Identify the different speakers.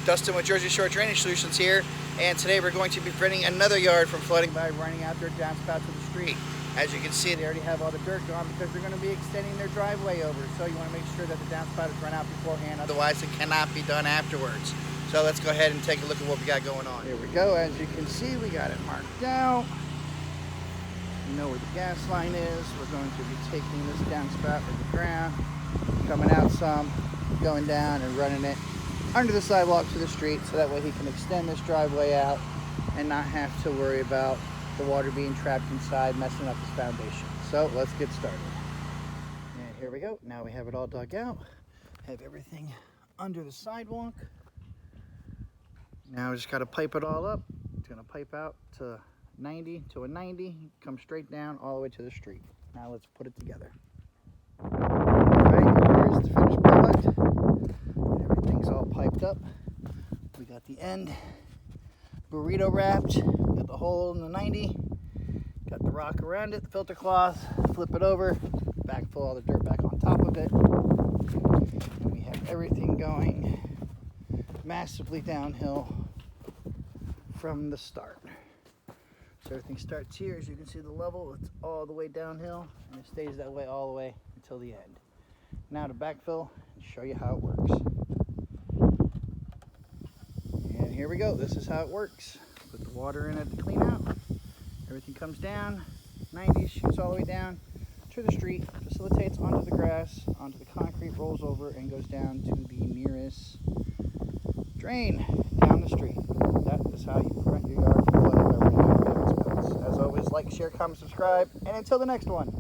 Speaker 1: Dustin with Jersey Shore Drainage Solutions here, and today we're going to be preventing another yard from flooding by running out their downspout to the street. As you can see, they already have all the dirt gone because they're going to be extending their driveway over. So you want to make sure that the downspout is run out beforehand, otherwise it cannot be done afterwards. So let's go ahead and take a look at what we got going on. Here we go. As you can see, we got it marked out. You know where the gas line is. We're going to be taking this downspout to the ground, coming out some, going down and running it under the sidewalk to the street, so that way he can extend this driveway out and not have to worry about the water being trapped inside, messing up his foundation. So let's get started. And here we go. Now we have it all dug out. Have everything under the sidewalk. Now we just got to pipe it all up. It's going to pipe out to 90 to a 90, come straight down all the way to the street. Now let's put it together. All right, here's the finished product. Everything's all piped up. We got the end burrito wrapped, got the hole in the 90, got the rock around it, the filter cloth, flip it over, backfill all the dirt back on top of it, and we have everything going massively downhill from the start. So everything starts here. As you can see, the level, it's all the way downhill, and it stays that way all the way until the end. Now to backfill and show you how it works. And here we go. This is how it works. Put the water in it to clean out. Everything comes down, 90, shoots all the way down to the street, facilitates onto the grass, onto the concrete, rolls over, and goes down to the nearest drain down the street. That is how you prevent your yard from flooding by running out of downspout. As always, like, share, comment, subscribe, and until the next one.